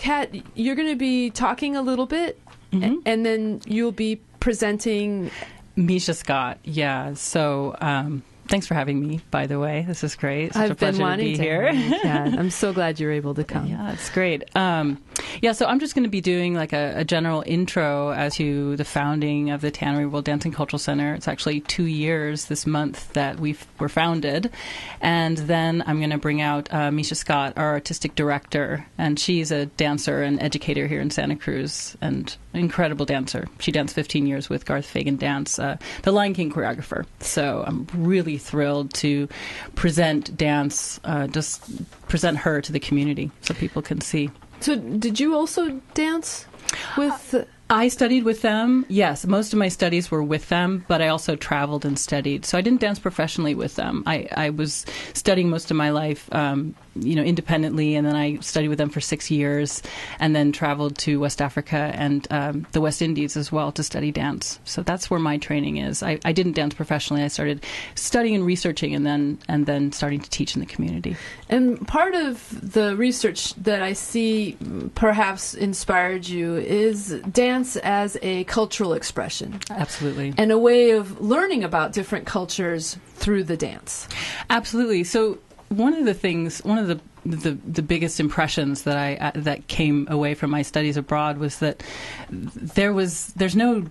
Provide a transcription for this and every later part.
Kat, you're going to be talking a little bit, and then you'll be presenting. Misha Scott, yeah. So thanks for having me, by the way. This is great. Such a pleasure to be here. I'm so glad you're able to come. Yeah, it's great. So I'm just going to be doing like a general intro as to the founding of the Tannery World Dance and Cultural Center. It's actually 2 years this month that we were founded. And then I'm going to bring out Misha Scott, our artistic director. And she's a dancer and educator here in Santa Cruz and an incredible dancer. She danced 15 years with Garth Fagan Dance, the Lion King choreographer. So I'm really thrilled to present dance, just present her to the community so people can see. So did you also dance with... I studied with them. Yes, most of my studies were with them, but I also traveled and studied. So I didn't dance professionally with them. I was studying most of my life, independently, and then I studied with them for 6 years, and then traveled to West Africa and the West Indies as well to study dance. So that's where my training is. I didn't dance professionally. I started studying and researching, and then starting to teach in the community. And part of the research that I see perhaps inspired you is dance as a cultural expression. Absolutely. And a way of learning about different cultures through the dance. Absolutely. So one of the biggest impressions that came away from my studies abroad was that there's no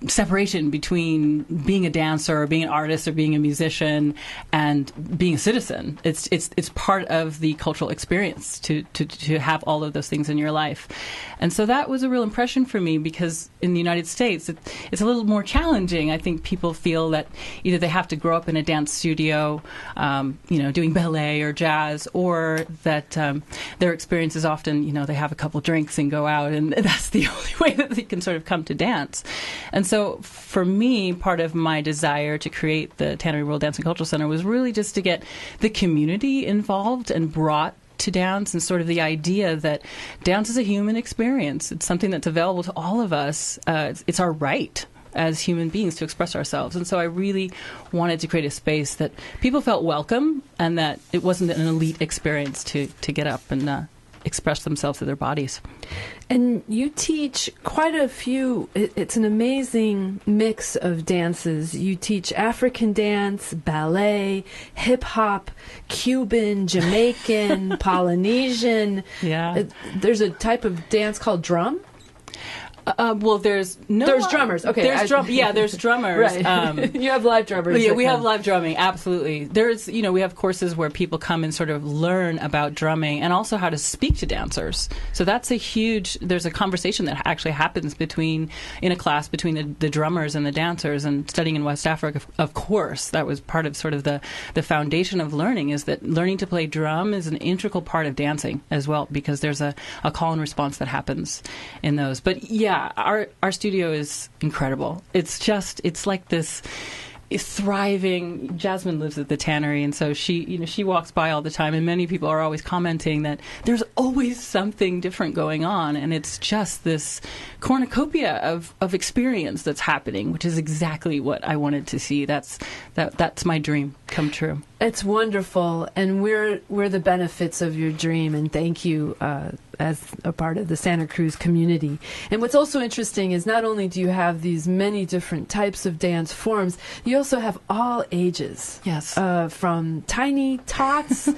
separation between being a dancer or being an artist or being a musician and being a citizen. It's part of the cultural experience to have all of those things in your life. And so that was a real impression for me, because in the United States it's a little more challenging. I think people feel that either they have to grow up in a dance studio, doing ballet or jazz, or that their experience is often, they have a couple drinks and go out, and that's the only way that they can sort of come to dance. And so for me, part of my desire to create the Tannery World Dance and Cultural Center was really just to get the community involved and brought to dance, and sort of the idea that dance is a human experience. It's something that's available to all of us. It's our right as human beings to express ourselves. And so I really wanted to create a space that people felt welcome, and that it wasn't an elite experience to get up and express themselves through their bodies. And you teach quite a few, it's an amazing mix of dances. You teach African dance, ballet, hip-hop, Cuban, Jamaican, Polynesian. Yeah. There's a type of dance called drum? There's drummers. Okay, there's drummers. Right. You have live drummers. Yeah, we have live drumming. Absolutely. We have courses where people come and sort of learn about drumming and also how to speak to dancers. So that's there's a conversation that actually happens in a class between the drummers and the dancers. And studying in West Africa, of course, that was part of sort of the foundation of learning, is that learning to play drum is an integral part of dancing as well, because there's a call and response that happens in those. But yeah, our studio is incredible. It's like this thriving. Jasmine lives at the Tannery, and so she walks by all the time, and many people are always commenting that there's always something different going on, and it's just this cornucopia of experience that's happening, which is exactly what I wanted to see. That's my dream come true. It's wonderful, and we're the benefits of your dream, and thank you as a part of the Santa Cruz community. And what's also interesting is not only do you have these many different types of dance forms, you also have all ages. Yes. From tiny tots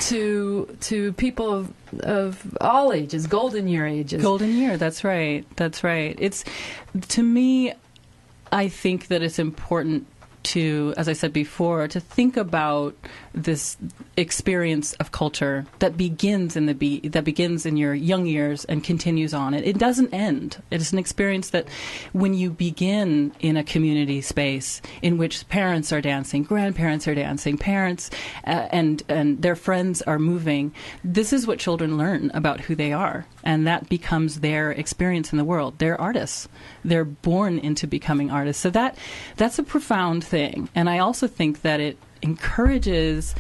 to people of all ages, golden year ages. Golden year, that's right. That's right. To me, I think that it's important to, as I said before, to think about this experience of culture that begins in your young years and continues on. It doesn't end. It is an experience that when you begin in a community space in which parents are dancing, grandparents are dancing, parents and their friends are moving, this is what children learn about who they are. And that becomes their experience in the world. They're artists. They're born into becoming artists. So that's a profound thing. And I also think that it encourages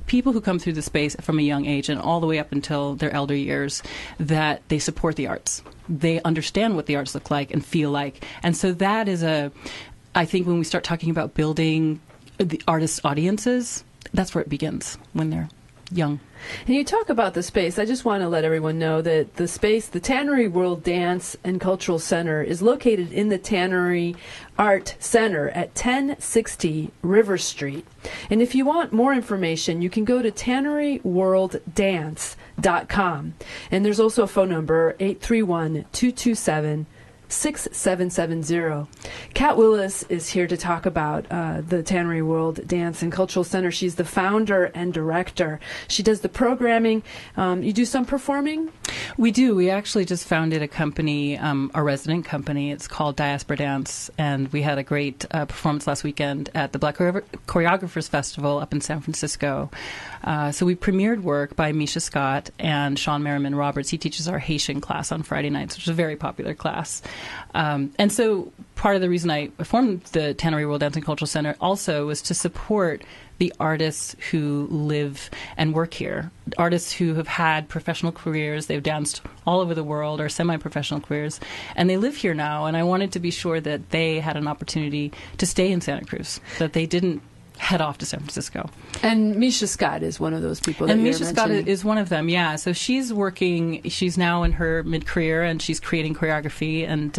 people who come through the space from a young age and all the way up until their elder years, that they support the arts. They understand what the arts look like and feel like. And so that is I think when we start talking about building the artists' audiences, that's where it begins, when they're young. And you talk about the space. I just want to let everyone know that the space, the Tannery World Dance and Cultural Center, is located in the Tannery Art Center at 1060 River Street. And if you want more information, you can go to tanneryworlddance.com. And there's also a phone number, 831-227-6770. Kat Willis is here to talk about the Tannery World Dance and Cultural Center. She's the founder and director. She does the programming. You do some performing? We do. We actually just founded a company, a resident company. It's called Diaspora Dance, and we had a great performance last weekend at the Black Choreographers Festival up in San Francisco. So we premiered work by Misha Scott and Sean Merriman Roberts. He teaches our Haitian class on Friday nights, which is a very popular class. And so part of the reason I formed the Tannery World Dance and Cultural Center also was to support the artists who live and work here, artists who have had professional careers. They've danced all over the world, or semi-professional careers, and they live here now. And I wanted to be sure that they had an opportunity to stay in Santa Cruz, that they didn't head off to San Francisco. And Misha Scott is one of those people. And Misha Scott is one of them, yeah. So she's working, she's now in her mid-career, and she's creating choreography, and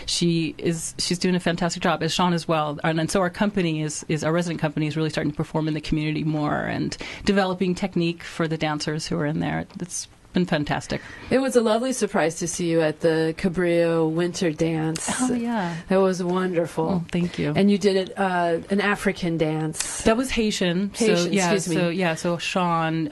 she's doing a fantastic job, as Sean as well. And so our company is our resident company is really starting to perform in the community more and developing technique for the dancers who are in there. It's been fantastic. It was a lovely surprise to see you at the Cabrillo Winter Dance. Oh, yeah. That was wonderful. Oh, thank you. And you did an African dance. That was Haitian. Excuse me. So Sean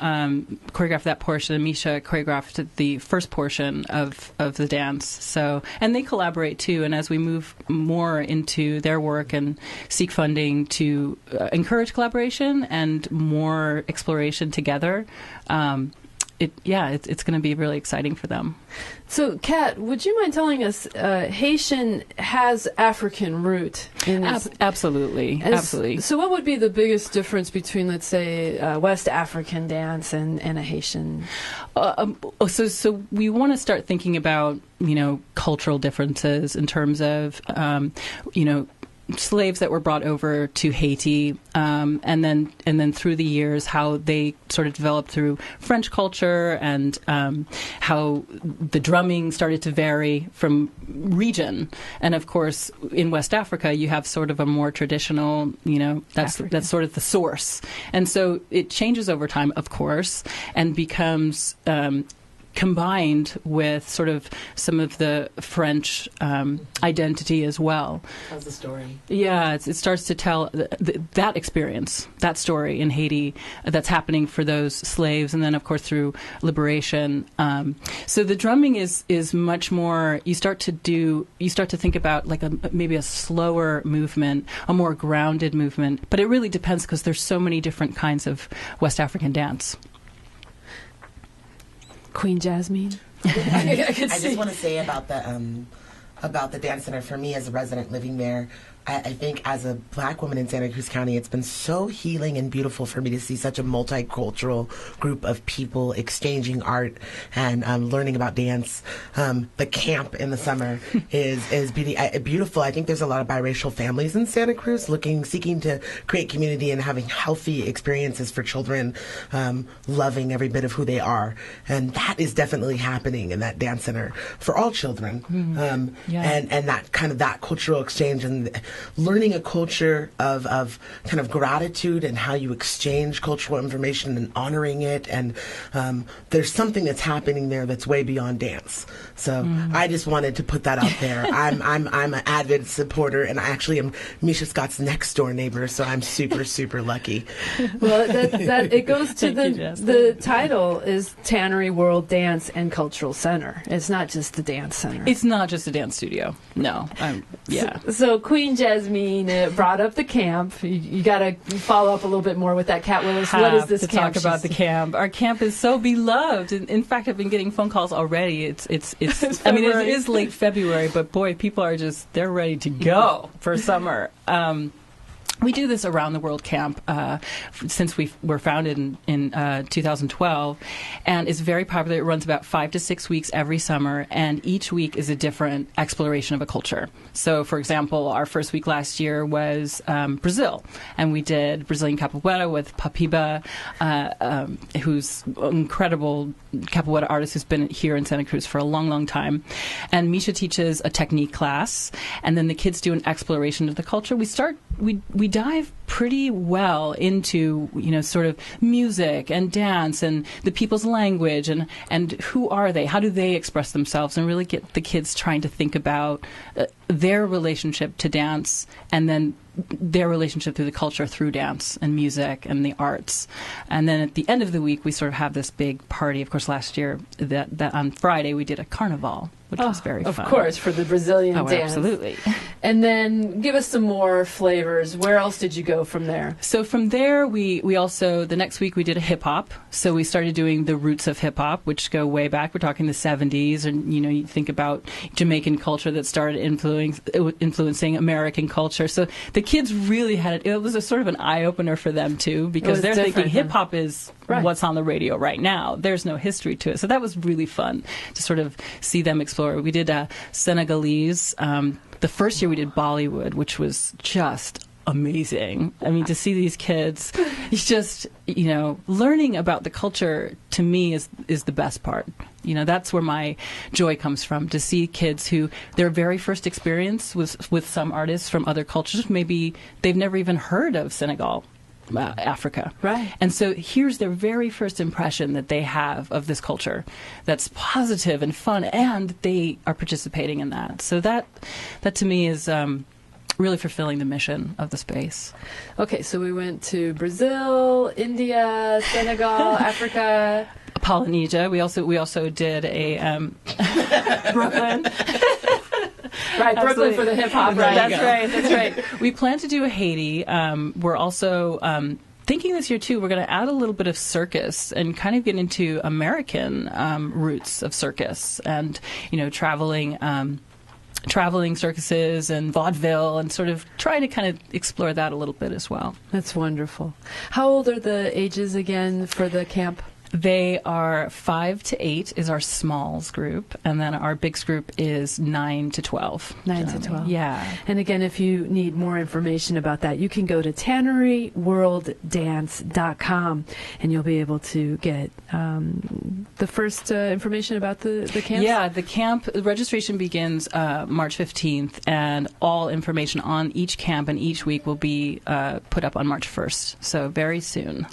choreographed that portion, and Misha choreographed the first portion of the dance. So, and they collaborate too. And as we move more into their work and seek funding to encourage collaboration and more exploration together, it's going to be really exciting for them. So, Kat, would you mind telling us, Haitian has African root? Absolutely. So what would be the biggest difference between, let's say, West African dance and a Haitian? So we want to start thinking about, cultural differences in terms of, slaves that were brought over to Haiti, and then through the years how they sort of developed through French culture, and how the drumming started to vary from region. And of course, in West Africa, you have sort of a more traditional, that's sort of the source. And so it changes over time, of course, and becomes combined with sort of some of the French identity as well. How's the story? Yeah, it starts to tell that experience, that story in Haiti that's happening for those slaves, and then of course through liberation. So the drumming is much more. You start to think about like maybe a slower movement, a more grounded movement. But it really depends, because there's so many different kinds of West African dance. Queen Jasmine. I just want to say about the dance center. For me, as a resident living there, I think as a Black woman in Santa Cruz County, it's been so healing and beautiful for me to see such a multicultural group of people exchanging art and learning about dance. The camp in the summer is beautiful. I think there's a lot of biracial families in Santa Cruz seeking to create community and having healthy experiences for children, loving every bit of who they are. And that is definitely happening in that dance center for all children. And that cultural exchange and learning a culture of kind of gratitude and how you exchange cultural information and honoring it. And there's something that's happening there that's way beyond dance. So I just wanted to put that out there. I'm an avid supporter, and I actually am Misha Scott's next door neighbor, so I'm super, super lucky. Well, that it goes to the title is Tannery World Dance and Cultural Center. It's not just the dance center. It's not just a dance studio. No. So Queen Jasmine brought up the camp. You got to follow up a little bit more with that, Kat Willis. What is this camp? Talk about the camp. Our camp is so beloved. In fact, I've been getting phone calls already. It's I mean, it is late February, but boy, people are they're ready to go for summer. we do this around the world camp since we were founded in 2012, and it's very popular. It runs about 5 to 6 weeks every summer, and each week is a different exploration of a culture. So, for example, our first week last year was Brazil, and we did Brazilian capoeira with Papiba, who's an incredible capoeira artist who's been here in Santa Cruz for a long, long time. And Misha teaches a technique class, and then the kids do an exploration of the culture. We dive pretty well into, sort of music and dance and the people's language and who are they? How do they express themselves? And really get the kids trying to think about their relationship to dance and then their relationship to the culture through dance and music and the arts. And then at the end of the week, we sort of have this big party. Of course, last year, that on Friday, we did a carnival, which was very fun. Of course, for the Brazilian dance. Absolutely. And then give us some more flavors. Where else did you go from there? So from there, we also, the next week, we did a hip-hop. So we started doing the roots of hip-hop, which go way back. We're talking the 70s. And, you think about Jamaican culture that started influencing American culture. So the kids really had it. It was a sort of an eye-opener for them, too, because they're thinking hip-hop is what's on the radio right now. There's no history to it. So that was really fun to sort of see them explore. We did Senegalese. The first year we did Bollywood, which was just amazing. I mean, to see these kids, it's just, learning about the culture to me is the best part. That's where my joy comes from, to see kids who their very first experience was with some artists from other cultures. Maybe they've never even heard of Senegal. Africa. Right. And so here's their very first impression that they have of this culture that's positive and fun, and they are participating in that. So that to me is really fulfilling the mission of the space. Okay, so we went to Brazil, India, Senegal, Africa, Polynesia. We also did a Brooklyn. Right, Brooklyn for the hip hop. Right, that's right. We plan to do a Haiti. We're also thinking this year too. We're going to add a little bit of circus and kind of get into American roots of circus and traveling circuses and vaudeville and sort of trying to kind of explore that a little bit as well. That's wonderful. How old are the ages again for the camp? They are 5 to 8 is our smalls group, and then our bigs group is 9 to 12. 9 to 12. Yeah. And again, if you need more information about that, you can go to TanneryWorldDance.com, and you'll be able to get the first information about the camp. Yeah, the camp registration begins March 15th, and all information on each camp and each week will be put up on March 1st, so very soon.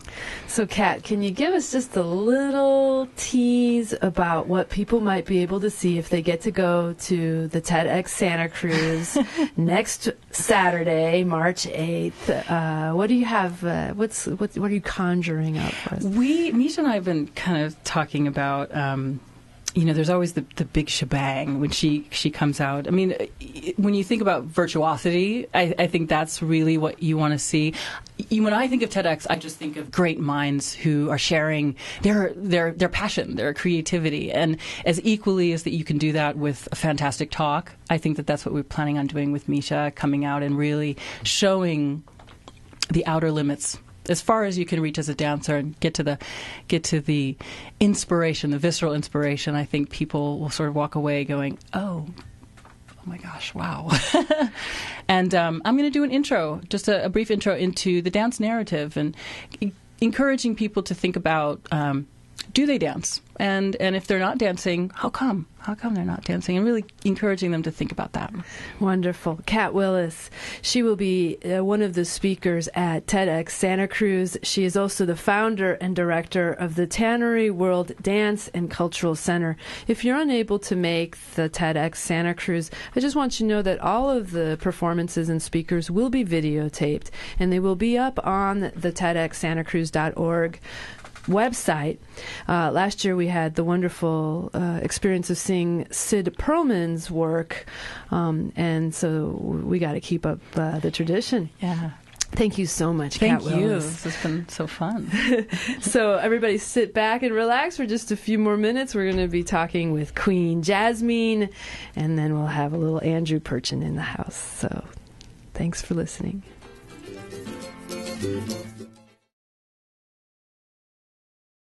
So, Kat, can you give us just a little tease about what people might be able to see if they get to go to the TEDxSantaCruz next Saturday, March 8th? What do you have? What are you conjuring up for us? Misha and I have been kind of talking about. There's always the big shebang when she comes out. I mean, when you think about virtuosity, I think that's really what you want to see. When I think of TEDx, I just think of great minds who are sharing their passion, their creativity, and as equally as that you can do that with a fantastic talk. I think that's what we're planning on doing with Misha, coming out and really showing the outer limits as far as you can reach as a dancer and get to the inspiration, the visceral inspiration. I think people will sort of walk away going, oh my gosh, wow. And I'm going to do an intro, just a brief intro into the dance narrative and encouraging people to think about, do they dance? And if they're not dancing, how come? How come they're not dancing? And really encouraging them to think about that. Wonderful. Kat Willis. She will be one of the speakers at TEDxSantaCruz. She is also the founder and director of the Tannery World Dance and Cultural Center. If you're unable to make the TEDxSantaCruz, I just want you to know that all of the performances and speakers will be videotaped, and they will be up on the TEDxSantaCruz.org website. Last year we had the wonderful experience of seeing Sid Perlman's work, and so we got to keep up the tradition. Yeah. Thank you so much, Kat Willis. Thank you. This has been so fun. So everybody sit back and relax for just a few more minutes. We're going to be talking with Queen Jasmine, and then we'll have a little Andrew Perchin in the house. So thanks for listening. Bye.